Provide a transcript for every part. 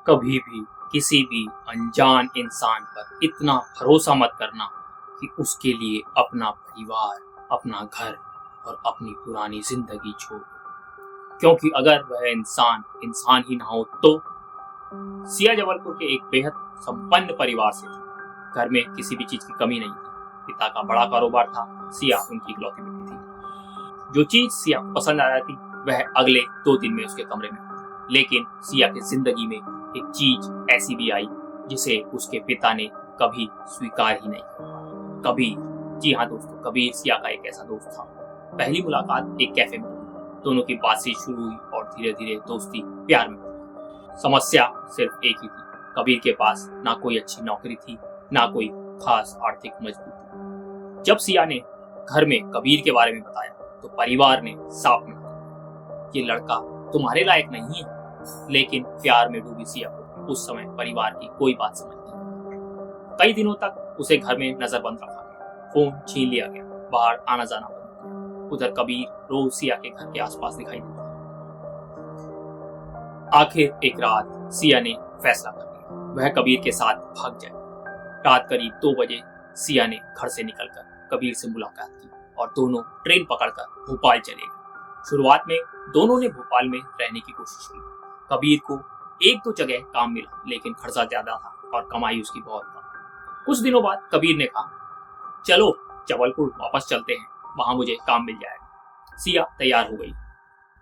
कभी भी किसी भी अनजान इंसान पर इतना भरोसा मत करना कि उसके लिए अपना परिवार, अपना घर और अपनी पुरानी जिंदगी छोड़ दो। क्योंकि अगर वह इंसान ही ना हो तो। सिया जबलपुर के एक बेहद संपन्न परिवार से थी। घर में किसी भी चीज की कमी नहीं थी। पिता का बड़ा कारोबार था, सिया उनकी इकलौती बेटी थी। जो चीज सिया को पसंद आ जाती वह अगले 2 दिन में उसके कमरे में होती। लेकिन सिया की जिंदगी में एक चीज ऐसी भी आई जिसे उसके पिता ने कभी स्वीकार ही नहीं किया। कबीर, जी हाँ दोस्तों, कबीर सिया का एक ऐसा दोस्त था। पहली मुलाकात एक कैफे में हुई। दोनों की बातचीत शुरू हुई और धीरे धीरे दोस्ती प्यार में बदली। समस्या सिर्फ एक ही थी, कबीर के पास ना कोई अच्छी नौकरी थी, ना कोई खास आर्थिक मजबूती। जब सिया ने घर में कबीर के बारे में बताया तो परिवार ने साफ मना दिया, ये लड़का तुम्हारे लायक नहीं है। लेकिन प्यार में डूबी सिया को उस समय परिवार की कोई बात समझ नहीं। कई दिनों तक उसे घर में नजरबंद रखा गया, फोन छीन लिया गया, बाहर आना जाना बंद हो गया। उधर कबीर रोज सिया के घर के आसपास दिखाई देता। आखिर एक रात सिया ने फैसला कर लिया, वह कबीर के साथ भाग जाए। रात करीब 2 बजे सिया ने घर से निकलकर कबीर से मुलाकात की और दोनों ट्रेन पकड़कर भोपाल चले गए। शुरुआत में दोनों ने भोपाल में रहने की कोशिश की। कबीर को 1-2 जगह काम मिला, लेकिन खर्चा ज्यादा था और कमाई उसकी बहुत कम। कुछ दिनों बाद कबीर ने कहा, चलो जबलपुर वापस चलते हैं, वहां मुझे काम मिल जाएगा। सिया तैयार हो गई।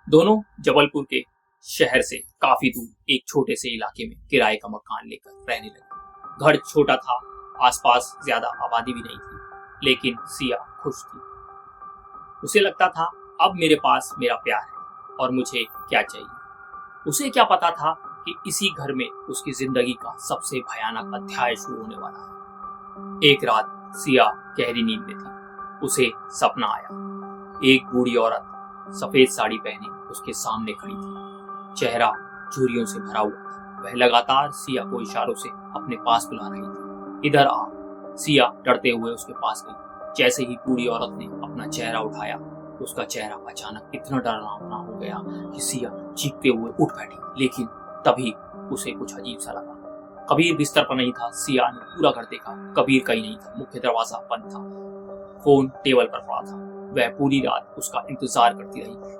दोनों जबलपुर के शहर से काफी दूर एक छोटे से इलाके में किराए का मकान लेकर रहने लगे। घर छोटा था, आसपास ज्यादा आबादी भी नहीं थी, लेकिन सिया खुश थी। उसे लगता था अब मेरे पास मेरा प्यार है और मुझे क्या चाहिए। उसे क्या पता था कि इसी घर में उसकी जिंदगी का सबसे भयानक अध्याय शुरू होने वाला है। एक रात सिया गहरी नींद में थी। उसे सपना आया, एक बूढ़ी औरत सफेद साड़ी पहने उसके सामने खड़ी थी। चेहरा झुर्रियों से भरा हुआ था। वह लगातार सिया को इशारों से अपने पास बुला रही थी। इधर आ। सिया डरते हुए उसके पास गई। जैसे ही बूढ़ी औरत ने अपना चेहरा उठाया, उसका चेहरा अचानक इतना डरावना हो गया कि सिया चीखते हुए उठ बैठी। लेकिन तभी उसे कुछ अजीब सा लगा। कबीर बिस्तर पर नहीं था। सिया ने पूरा घर देखा, कबीर कहीं नहीं था। मुख्य दरवाजा बंद था, फोन टेबल पर पड़ा था। वह पूरी रात उसका इंतजार करती रही।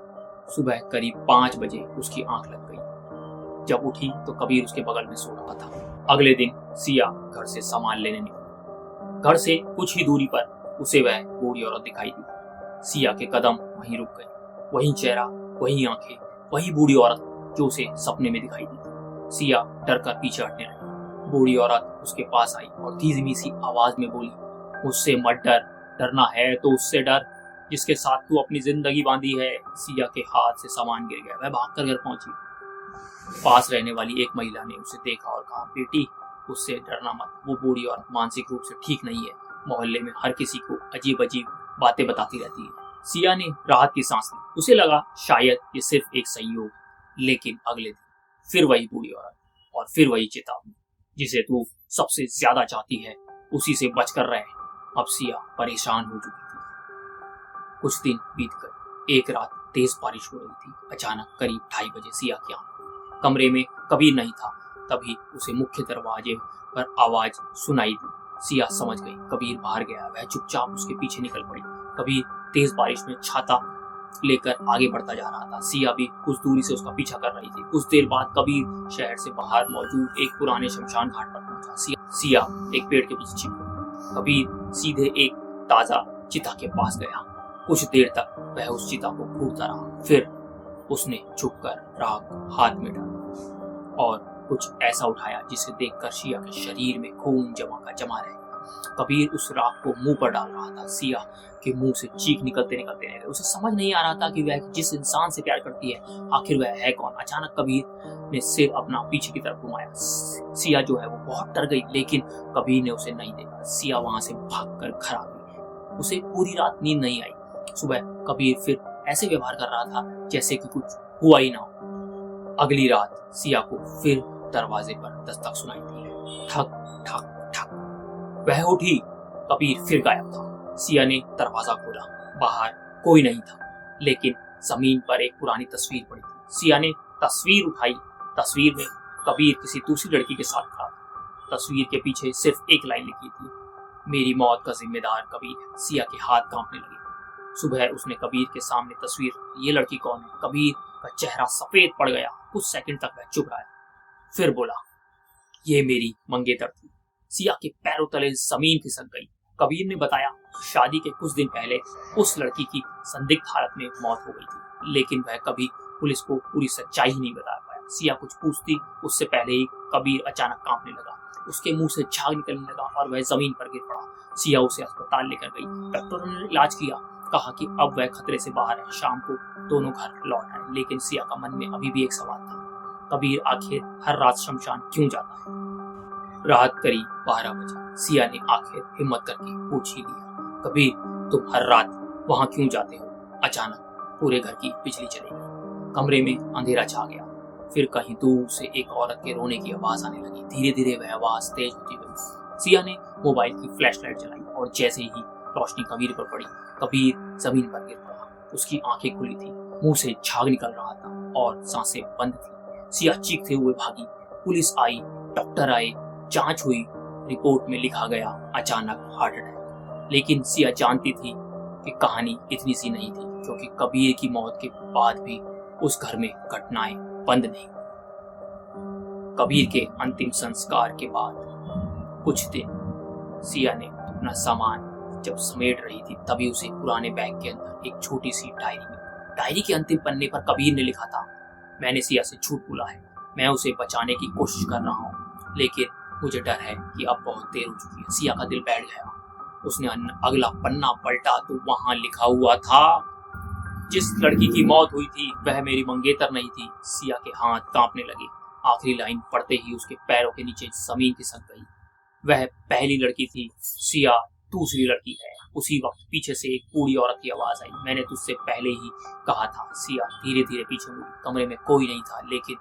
सुबह करीब 5 बजे उसकी आंख लग गई। जब उठी तो कबीर उसके बगल में सो रहा था। अगले दिन सिया घर से सामान लेने निकली। घर से कुछ ही दूरी पर उसे वह बूढ़ी औरत दिखाई दी। सिया के कदम वहीं रुक गए। वही चेहरा, वही आंखें, वही बूढ़ी औरत जो उसे सपने में दिखाई दी। सिया डर कर पीछे हटने लगी। बूढ़ी औरत उसके पास आई और धीमी सी आवाज में बोली, मुझसे मत डर, डरना है तो उससे डर जिसके साथ तू अपनी जिंदगी बांधी है। सिया के हाथ से सामान गिर गया। वह भागकर घर पहुंची। पास रहने वाली एक महिला ने उसे देखा और कहा, बेटी उससे डरना मत, वो बूढ़ी औरत मानसिक रूप से ठीक नहीं है। मोहल्ले में हर किसी को अजीब अजीब बातें बताती रहती है। सिया ने राहत की सांस ली। उसे लगा शायद ये सिर्फ एक संयोग। लेकिन अगले दिन फिर वही बूढ़ी औरत और फिर वही चेतावनी, जिसे तू सबसे ज्यादा चाहती है उसी से बचकर रहे। अब सिया परेशान हो चुकी थी। कुछ दिन बीत गए। एक रात तेज बारिश हो रही थी। अचानक करीब 2:30 बजे सिया की आंख खुली। कमरे में कबीर नहीं था। तभी उसे मुख्य दरवाजे पर आवाज सुनाई दी। सिया समझ गई कबीर बाहर गया। वह चुपचाप उसके पीछे निकल पड़ी। कबीर तेज बारिश में छाता लेकर आगे बढ़ता जा रहा था। सिया भी कुछ दूरी से उसका पीछा कर रही थी। कुछ देर बाद कबीर शहर से बाहर मौजूद एक पुराने शमशान घाट पर पहुंचा। सिया एक पेड़ के पीछे छिप गई। कबीर सीधे एक ताजा चिता के पास गया। कुछ देर तक वह उस चिता को घूरता रहा। फिर उसने झुककर राख हाथ में डाला और कुछ ऐसा उठाया जिसे देखकर सिया के शरीर में खून जमा रह गया। कबीर उस राख को मुंह पर डाल रहा था। सिया के मुंह से चीख निकलते रह गए। उसे समझ नहीं आ रहा था कि वह जिस इंसान से प्यार करती है आखिर वह है कौन। अचानक कबीर ने सिर अपना पीछे की तरफ घुमाया। सिया जो है वो बहुत डर गई, लेकिन कबीर ने उसे नहीं देखा। सिया वहां से भागकर घर आ गई। उसे पूरी रात नींद नहीं आई। सुबह कबीर फिर ऐसे व्यवहार कर रहा था जैसे कि कुछ हुआ ही ना हो। अगली रात सिया को फिर दरवाजे पर दस्तक सुनाई दी। ठक ठक ठक। वह उठी। कबीर फिर गायब था। सिया ने दरवाजा खोला। बाहर कोई नहीं था, लेकिन जमीन पर एक पुरानी तस्वीर पड़ी थी। सिया ने तस्वीर उठाई। तस्वीर में कबीर किसी दूसरी लड़की के साथ खड़ा था। तस्वीर के पीछे सिर्फ एक लाइन लिखी थी, मेरी मौत का जिम्मेदार कबीर है। सिया के हाथ कांपने लगे। सुबह उसने कबीर के सामने तस्वीर, ये लड़की कौन है? कबीर का चेहरा सफेद पड़ गया। कुछ सेकंड तक वह चुप रहा। फिर बोला, ये मेरी मंगेतर थी। सिया के पैरों तले जमीन खिसक गई। कबीर ने बताया, शादी के कुछ दिन पहले उस लड़की की संदिग्ध हालत में मौत हो गई थी, लेकिन वह कभी पुलिस को पूरी सच्चाई ही नहीं बता पाया। सिया कुछ पूछती उससे पहले ही कबीर अचानक कांपने लगा। उसके मुंह से झाग निकलने लगा और वह जमीन पर गिर पड़ा। सिया उसे अस्पताल लेकर गई। डॉक्टरों ने इलाज किया, कहा कि अब वह खतरे से बाहर है। शाम को दोनों घर लौट आए, लेकिन सिया का मन में अभी भी एक सवाल था, कबीर आखिर हर रात शमशान क्यों जाता है? रात करीब 12 बजे सिया ने आखिर हिम्मत करके पूछ ही लिया, कबीर तुम हर रात वहां क्यों जाते हो? अचानक पूरे घर की बिजली चली गई। कमरे में अंधेरा छा गया। फिर कहीं दूर से एक औरत के रोने की आवाज आने लगी। धीरे धीरे वह आवाज तेज होती गई। सिया ने मोबाइल की फ्लैशलाइट जलाई और जैसे ही रोशनी कबीर पर पड़ी, कबीर जमीन पर गिर पड़ा। उसकी आंखें खुली थी, मुंह से झाग निकल रहा था और सांसें बंद थी। सिया चीखते हुए भागी। पुलिस आई, डॉक्टर आए, जांच हुई। रिपोर्ट में लिखा गया अचानक हार्ट अटैक। लेकिन सिया जानती थी कि कहानी इतनी सी नहीं थी, क्योंकि कबीर की मौत के बाद भी उस घर में घटनाएं बंद नहीं। कबीर के अंतिम संस्कार के बाद कुछ दिन सिया ने अपना सामान जब समेट रही थी, तभी उसे पुराने बैग के अंदर एक छोटी सी डायरी मिली। डायरी के अंतिम पन्ने पर कबीर ने लिखा था, मैंने सिया से झूठ बोला है, मैं उसे बचाने की कोशिश कर रहा हूँ, लेकिन मुझे डर है कि अब बहुत देर हो चुकी है। सिया का दिल बैठ गया। उसने अगला पन्ना पलटा तो वहां लिखा हुआ था, जिस लड़की की मौत हुई थी वह मेरी मंगेतर नहीं थी। सिया के हाथ कांपने लगे। आखिरी लाइन पढ़ते ही उसके पैरों के नीचे जमीन खिसक गई। वह पहली लड़की थी, सिया दूसरी लड़की है। उसी वक्त पीछे से एक बूढ़ी औरत की आवाज आई, मैंने तुझसे पहले ही कहा था। सिया धीरे धीरे पीछे मुड़ी। कमरे में कोई नहीं था, लेकिन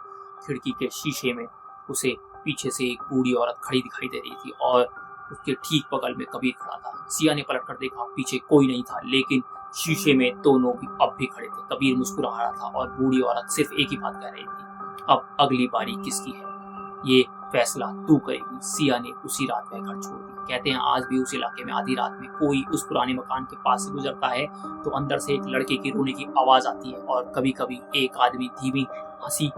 खिड़की के शीशे में उसे पीछे से एक बूढ़ी औरत खड़ी दिखाई दे रही थी और उसके ठीक बगल में कबीर खड़ा था। सिया ने पलट कर देखा, पीछे कोई नहीं था, लेकिन शीशे में दोनों भी अब भी खड़े थे। कबीर मुस्कुरा रहा था और बूढ़ी औरत सिर्फ एक ही बात कह रही थी, अब अगली बारी किसकी है, ये फैसला तू करेगी। सिया ने उसी रात वह घर छोड़ दी। कहते हैं आज भी उस इलाके में आधी रात में कोई उस पुराने मकान के पास से गुजरता है तो अंदर से एक लड़के की रोने की आवाज आती है और कभी कभी एक आदमी धीमी हंसी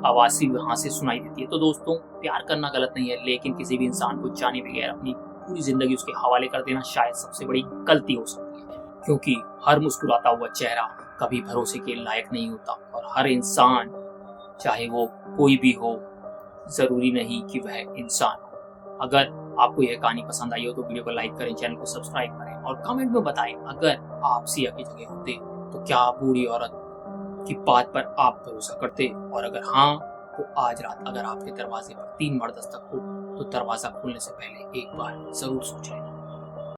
आवाज से वहां से सुनाई देती है। तो दोस्तों, प्यार करना गलत नहीं है, लेकिन किसी भी इंसान को जाने बगैर अपनी पूरी जिंदगी उसके हवाले कर देना शायद सबसे बड़ी गलती हो सकती है, क्योंकि हर मुस्कुराता हुआ चेहरा कभी भरोसे के लायक नहीं होता और हर इंसान, चाहे वो कोई भी हो, जरूरी नहीं कि वह इंसान हो। अगर आपको यह कहानी पसंद आई हो तो वीडियो को लाइक करें, चैनल को सब्सक्राइब करें और कमेंट में बताएं अगर आप सिया की जगह होते तो क्या बूढ़ी औरत की बात पर आप भरोसा करते, और अगर हाँ तो आज रात अगर आपके दरवाजे पर 3 बार दस्तक हो तो दरवाजा खोलने से पहले एक बार जरूर सोचें।